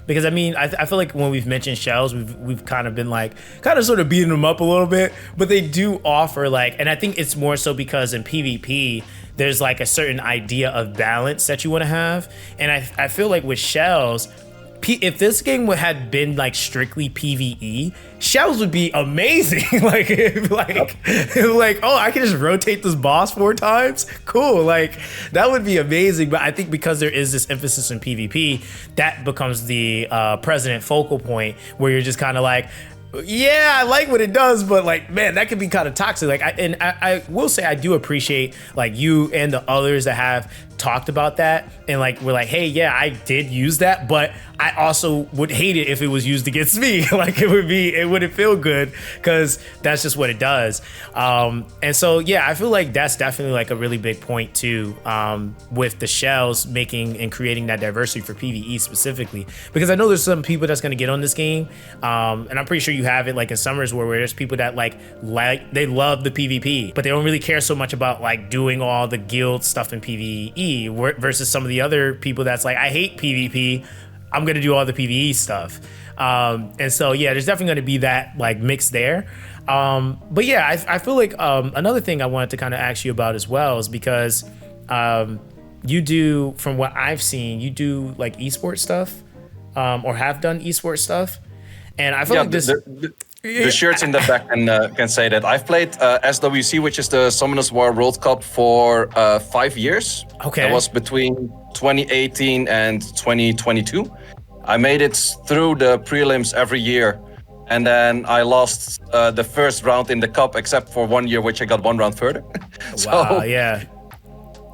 Because I mean, I feel like when we've mentioned shells, we've kind of been like, kind of sort of beating them up a little bit, but they do offer like, and I think it's more so because in PvP, there's like a certain idea of balance that you want to have. And I feel like with shells, if this game had been like strictly PvE, shells would be amazing. like, oh, I can just rotate this boss 4 times. Cool. Like that would be amazing. But I think because there is this emphasis in PvP, that becomes the president focal point, where you're just kind of like, yeah, I like what it does, but like, man, that can be kind of toxic. Like, I will say I do appreciate like you and the others that have talked about that, and like we're like, hey, yeah, I did use that, but I also would hate it if it was used against me. Like it wouldn't feel good, because that's just what it does. And so yeah, I feel like that's definitely like a really big point too, with the shells making and creating that diversity for PvE specifically, because I know there's some people that's going to get on this game, and I'm pretty sure you have it like in Summoners War, where there's people that like they love the PvP, but they don't really care so much about like doing all the guild stuff in PvE, versus some of the other people that's like, I hate PvP, I'm gonna do all the PvE stuff. And so yeah, there's definitely gonna be that like mix there. But yeah, I feel like another thing I wanted to kind of ask you about as well is because you do, from what I've seen, you do like esports stuff, or have done esports stuff, and I feel like this. The shirts in the back can say that. I've played SWC, which is the Summoners War World Cup, for 5 years. Okay. That was between 2018 and 2022. I made it through the prelims every year, and then I lost the first round in the cup, except for 1 year, which I got 1 round further. Wow, yeah.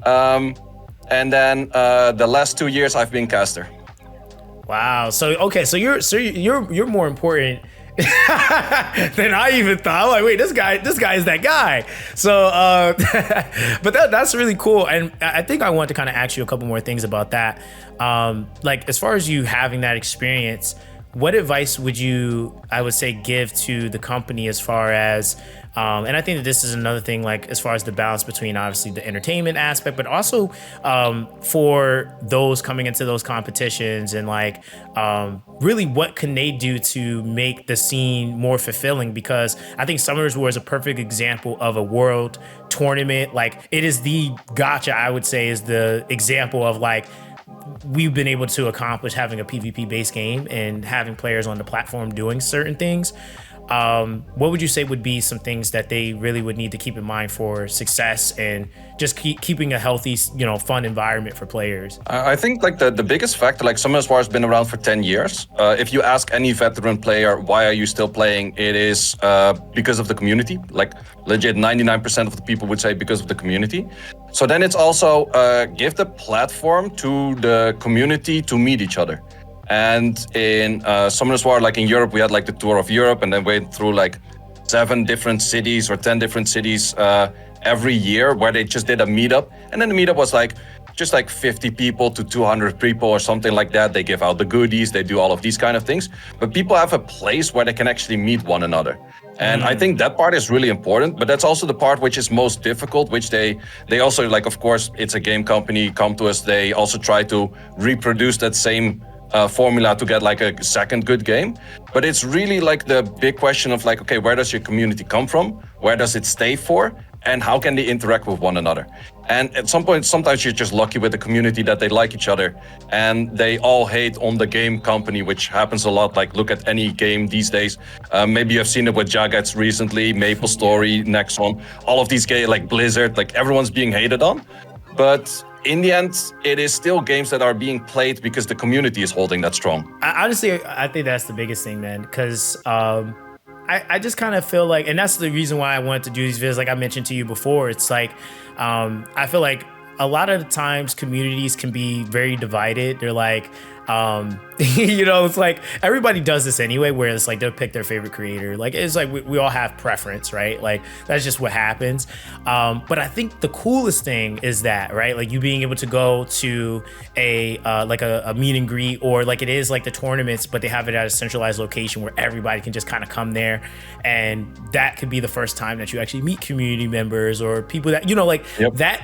And then the last 2 years I've been caster. Wow. So you're more important than I even thought. I'm like, wait, this guy is that guy. So, but that's really cool. And I think I want to kind of ask you a couple more things about that. Like as far as you having that experience, what advice would you, I would say, give to the company as far as, and I think that this is another thing, like as far as the balance between obviously the entertainment aspect, but also for those coming into those competitions and like really what can they do to make the scene more fulfilling? Because I think Summoners War is a perfect example of a world tournament. Like it is the Gacha, I would say, is the example of like, we've been able to accomplish having a PvP based game and having players on the platform doing certain things. What would you say would be some things that they really would need to keep in mind for success and just keeping a healthy, fun environment for players? I think like the biggest factor, like Summoners War has been around for 10 years. If you ask any veteran player, why are you still playing? It is because of the community. Like legit 99% of the people would say because of the community. So then it's also give the platform to the community to meet each other. And in Summoners War, like in Europe, we had like the tour of Europe and then went through like 7 different cities or 10 different cities every year where they just did a meetup. And then the meetup was like just like 50 people to 200 people or something like that. They give out the goodies, they do all of these kind of things. But people have a place where they can actually meet one another. And I think that part is really important, but that's also the part which is most difficult, which they also like, of course, it's a game company, come to us. They also try to reproduce that same formula to get like a second good game. But it's really like the big question of like, okay, where does your community come from? Where does it stay for? And how can they interact with one another? And at some point, sometimes you're just lucky with the community that they like each other and they all hate on the game company, which happens a lot. Like look at any game these days. Maybe you've seen it with Jagex recently, Maple Story, Nexon, all of these games like Blizzard, like everyone's being hated on. But in the end, it is still games that are being played because the community is holding that strong. Honestly, I think that's the biggest thing, man, because I just kind of feel like, and that's the reason why I wanted to do these videos, like I mentioned to you before, it's like, I feel like a lot of the times communities can be very divided. They're like, it's like everybody does this anyway, where it's like they'll pick their favorite creator. Like it's like we all have preference, right? Like that's just what happens. But I think the coolest thing is that, right? Like you being able to go to a meet and greet, or like it is like the tournaments, but they have it at a centralized location where everybody can just kind of come there, and that could be the first time that you actually meet community members or people that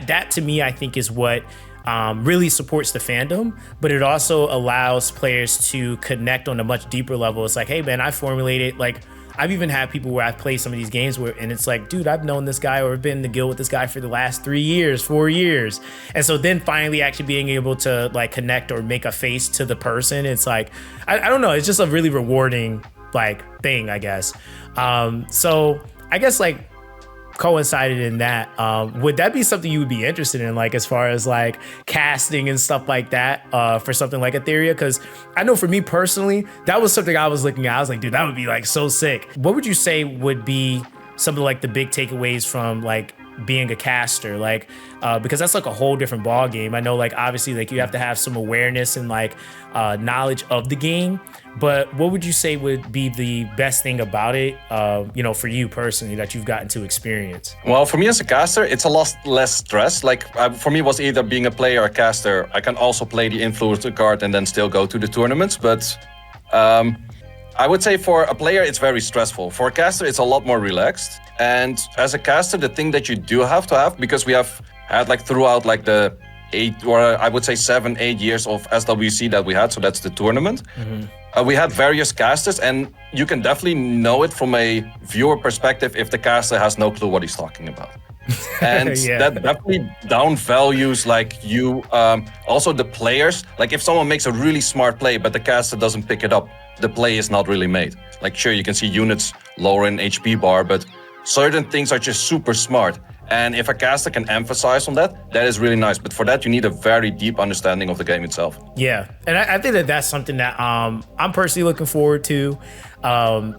that to me I think is what really supports the fandom, but it also allows players to connect on a much deeper level. It's like, hey man, I formulated, like I've even had people where I've played some of these games where, and it's like, dude, I've known this guy or been in the guild with this guy for the last 3 years, 4 years. And so then finally actually being able to like connect or make a face to the person, it's like, I don't know, it's just a really rewarding like thing, I guess. So I guess like coincided in that, would that be something you would be interested in, like as far as like casting and stuff like that, for something like Etheria? Because I know for me personally, that was something I was looking at. I was like, dude, that would be like so sick. What would you say would be something like the big takeaways from like being a caster, like because that's like a whole different ball game. I know like obviously like you have to have some awareness and like knowledge of the game, but what would you say would be the best thing about it, for you personally, that you've gotten to experience? Well, for me as a caster, it's a lot less stress. Like for me, it was either being a player or a caster. I can also play the influencer card and then still go to the tournaments, but I would say for a player, it's very stressful. For a caster, it's a lot more relaxed. And as a caster, the thing that you do have to have, because we have had like throughout like the 8 or I would say 7-8 years of SWC that we had, so that's the tournament. We had various casters, and you can definitely know it from a viewer perspective if the caster has no clue what he's talking about. And that definitely downvalues like you, also the players. Like if someone makes a really smart play, but the caster doesn't pick it up, the play is not really made. Like sure, you can see units lower in HP bar, but certain things are just super smart. And if a caster can emphasize on that, that is really nice. But for that, you need a very deep understanding of the game itself. Yeah, and I think that that's something that I'm personally looking forward to.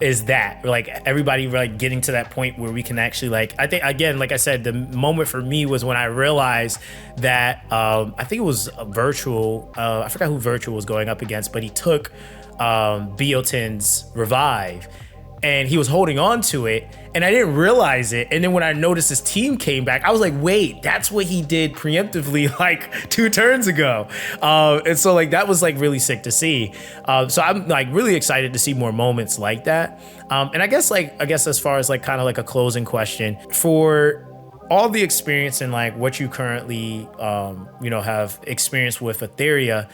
Is that like everybody like getting to that point where we can actually like, I think again, like I said, the moment for me was when I realized that I think it was virtual. I forgot who virtual was going up against, but he took Biotin's revive. And he was holding on to it, and I didn't realize it. And then when I noticed his team came back, I was like, wait, that's what he did preemptively like 2 turns ago. And so like that was like really sick to see. So I'm like really excited to see more moments like that. And I guess as far as like kind of like a closing question for all the experience and like what you currently have experienced with Etheria,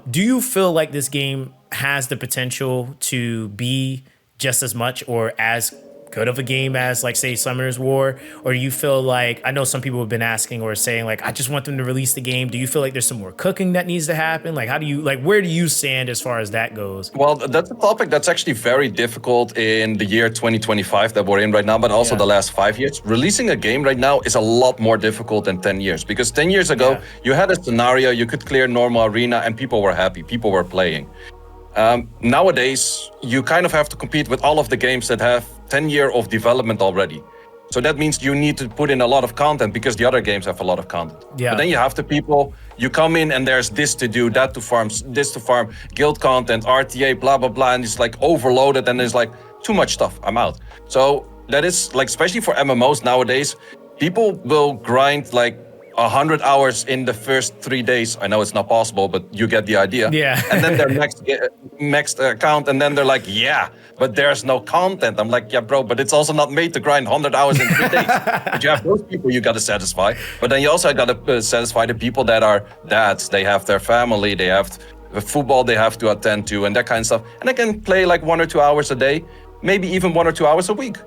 do you feel like this game has the potential to be just as much or as good of a game as like say Summoner's War? Or do you feel like, I know some people have been asking or saying like, I just want them to release the game. Do you feel like there's some more cooking that needs to happen? Like where do you stand as far as that goes? Well, that's a topic that's actually very difficult in the year 2025 that we're in right now, but also the last 5 years. Releasing a game right now is a lot more difficult than 10 years because 10 years ago, you had a scenario, you could clear normal arena and people were happy, people were playing. Nowadays, you kind of have to compete with all of the games that have 10 years of development already. So that means you need to put in a lot of content because the other games have a lot of content. Yeah. But then you have the people, you come in and there's this to do, that to farm, this to farm, guild content, RTA, blah, blah, blah. And it's like overloaded and there's like too much stuff, I'm out. So that is like, especially for MMOs nowadays, people will grind like 100 hours in the first 3 days. I know it's not possible, but you get the idea. Yeah. And then their next account, and then they're like, yeah, but there's no content. I'm like, yeah, bro, but it's also not made to grind 100 hours in 3 days. But you have those people you got to satisfy. But then you also got to satisfy the people that are dads. They have their family. They have the football they have to attend to and that kind of stuff. And they can play like 1 or 2 hours a day, maybe even 1 or 2 hours a week.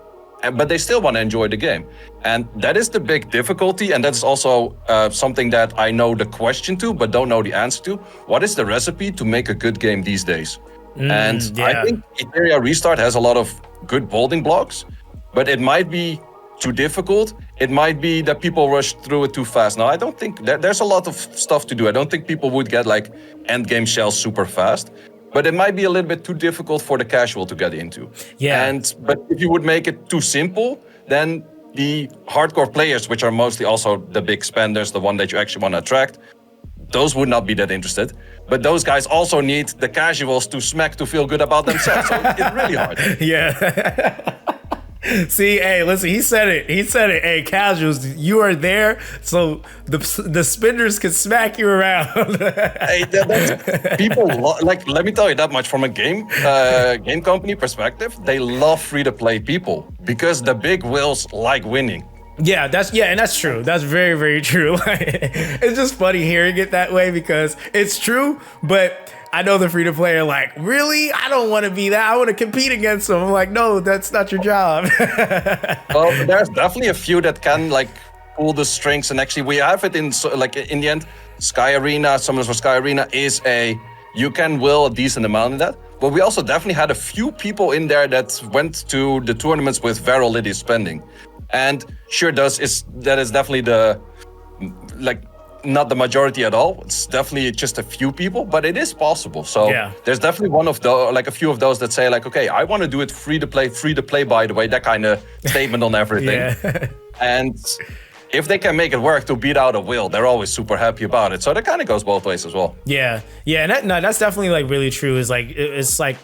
But they still want to enjoy the game. And that is the big difficulty. And that's also something that I know the question to, but don't know the answer to. What is the recipe to make a good game these days? I think Etheria Restart has a lot of good building blocks, but it might be too difficult. It might be that people rush through it too fast. Now, I don't think there's a lot of stuff to do. I don't think people would get like end game shells super fast. But it might be a little bit too difficult for the casual to get into. Yeah. But if you would make it too simple, then the hardcore players, which are mostly also the big spenders, the one that you actually want to attract, those would not be that interested. But those guys also need the casuals to smack to feel good about themselves. So it's really hard. Yeah. See, hey, listen, he said it. Hey, casuals, you are there so the spinners can smack you around. Hey, people like, let me tell you that much from a game company perspective, they love free-to-play people because the big whales like winning. Yeah, and that's true. That's very, very true. It's just funny hearing it that way because it's true, but I know the free-to-play are like, really? I don't want to be that. I want to compete against them. I'm like, no, that's not your job. Well, there's definitely a few that can like pull the strings, and actually we have it in the end. Sky Arena, Summoners for Sky Arena you can will a decent amount of that. But we also definitely had a few people in there that went to the tournaments with very little spending. And sure that is definitely not the majority at all. It's definitely just a few people, but it is possible. So there's definitely a few of those that say like, okay, I want to do it free to play, by the way, that kind of statement on everything. Yeah. And if they can make it work to beat out a will, they're always super happy about it. So that kind of goes both ways as well. Yeah. And that's definitely like really true. It's like,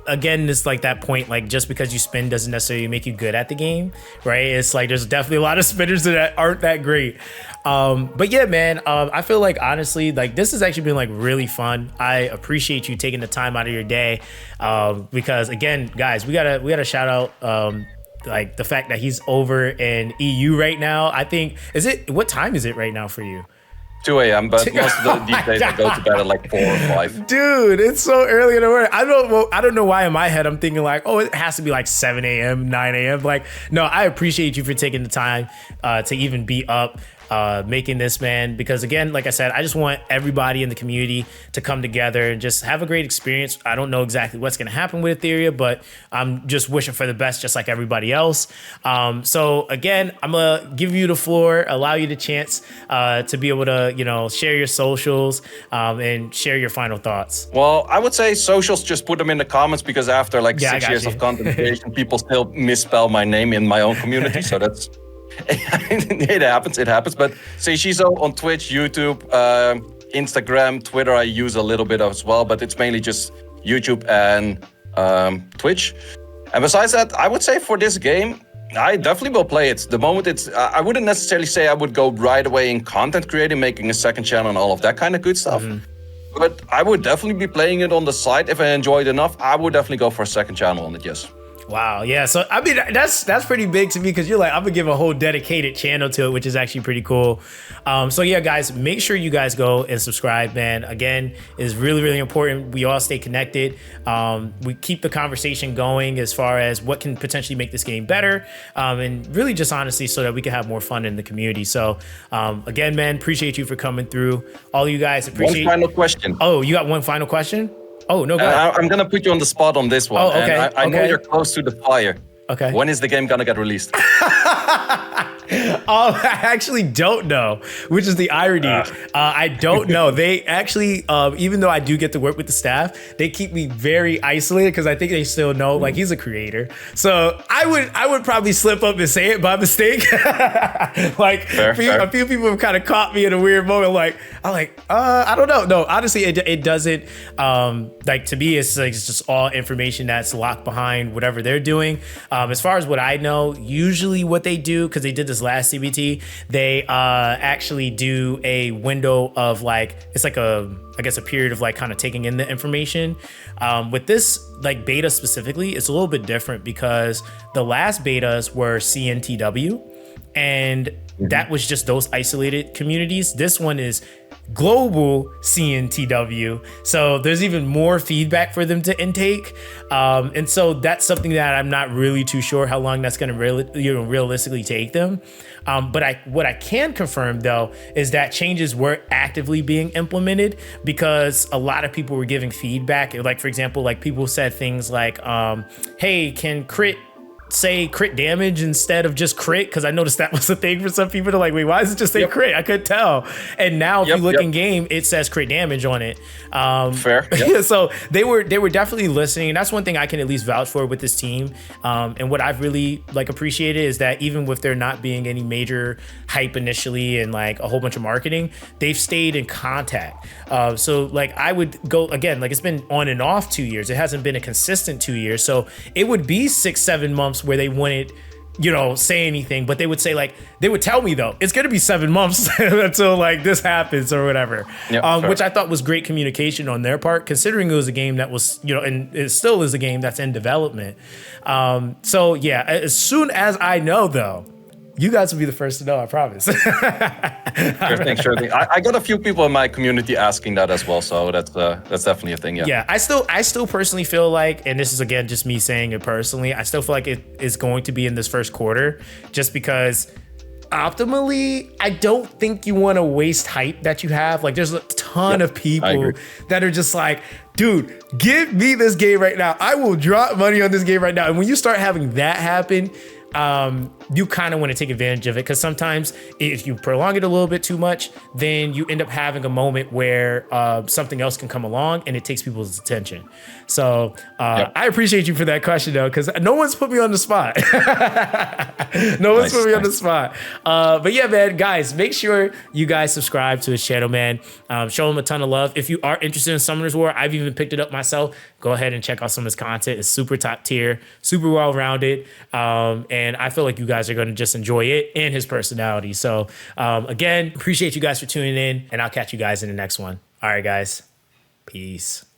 again, it's like that point, like just because you spin doesn't necessarily make you good at the game, right? It's like there's definitely a lot of spinners that aren't that great. But yeah, man, I feel like honestly, like this has actually been like really fun. I appreciate you taking the time out of your day, because again, guys, we gotta shout out like the fact that he's over in EU right now. I think what time is it right now for you? 2 a.m., but most of these days I go to bed at like 4 or 5. Dude, it's so early in the morning. I don't know why in my head I'm thinking like, oh, it has to be like 7 a.m., 9 a.m. Like, no, I appreciate you for taking the time to even be up. making this, man, because again, like I said, I just want everybody in the community to come together and just have a great experience. I don't know exactly what's going to happen with Etheria, but I'm just wishing for the best, just like everybody else. So again, I'm gonna give you the floor, allow you the chance to be able to, you know, share your socials and share your final thoughts. Well, I would say socials, just put them in the comments, because after like Yeah, 6 I got years you. of content creation, people still misspell my name in my own community. So that's, it happens. But say Shizo on Twitch, YouTube, Instagram, Twitter, I use a little bit as well, but it's mainly just YouTube and Twitch. And besides that, I would say for this game, I definitely will play it. The moment it's, I wouldn't necessarily say I would go right away in content creating, making a second channel and all of that kind of good stuff. But I would definitely be playing it on the side. If I enjoy it enough, I would definitely go for a second channel on it, yes. Wow, yeah. So I mean, that's pretty big to me, because you're like, I'm gonna give a whole dedicated channel to it, which is actually pretty cool. So yeah, guys, make sure you guys go and subscribe, man. Again, it's really, really important. We all stay connected. We keep the conversation going as far as what can potentially make this game better, and really just honestly so that we can have more fun in the community. So again, man, appreciate you for coming through. All of you guys appreciate. One final question. Oh, you got one final question? Oh, no, go ahead. I'm gonna put you on the spot on this one. Oh, okay, And I know okay. you're close to the fire. Okay. When is the game gonna get released? Oh, I actually don't know, which is the irony. I don't know. They actually, even though I do get to work with the staff, they keep me very isolated, because I think they still know, like, he's a creator. So I would probably slip up and say it by mistake. Like, Fair. a few people have kind of caught me in a weird moment. I'm like, I don't know. No, honestly, it doesn't. Like, to me, it's like, it's just all information that's locked behind whatever they're doing. As far as what I know, usually what they do, because they did this last CBT, they actually do a window of like, it's like I guess a period of like kind of taking in the information. With this like beta specifically, it's a little bit different, because the last betas were CNTW, and that was just those isolated communities. This one is global CNTW, so there's even more feedback for them to intake, and so that's something that I'm not really too sure how long that's going to realistically take them. But what I can confirm though is that changes were actively being implemented, because a lot of people were giving feedback. Like, for example, like people said things like, "Hey, can crit say crit damage instead of just crit?" Because I noticed that was a thing for some people. They're like, wait, why does it just say crit? I couldn't tell. And now if you look in game, it says crit damage on it. Fair. So they were definitely listening. And that's one thing I can at least vouch for with this team. And what I've really like appreciated is that even with there not being any major hype initially and like a whole bunch of marketing, they've stayed in contact. So like I would go again, like it's been on and off 2 years. It hasn't been a consistent 2 years. So it would be 6-7 months where they wouldn't, you know, say anything, but they would say like, they would tell me though, it's going to be 7 months until like this happens or whatever, which I thought was great communication on their part, considering it was a game that was, you know, and it still is a game that's in development. So yeah, as soon as I know though, you guys will be the first to know, I promise. Sure thing. I got a few people in my community asking that as well, so that's definitely a thing. Yeah, I still personally feel like, and this is again just me saying it personally, I still feel like it is going to be in this first quarter, just because optimally, I don't think you want to waste hype that you have. Like, there's a ton of people that are just like, dude, give me this game right now. I will drop money on this game right now. And when you start having that happen, you kind of want to take advantage of it, because sometimes if you prolong it a little bit too much, then you end up having a moment where something else can come along and it takes people's attention. So I appreciate you for that question though, because no one's put me on the spot. No one's put me on the spot. But yeah, man, guys, make sure you guys subscribe to his channel, man. Show him a ton of love. If you are interested in Summoners War, I've even picked it up myself. Go ahead and check out some of his content. It's super top tier, super well-rounded. And I feel like you guys are going to just enjoy it and his personality. So again, appreciate you guys for tuning in, and I'll catch you guys in the next one. All right, guys. Peace.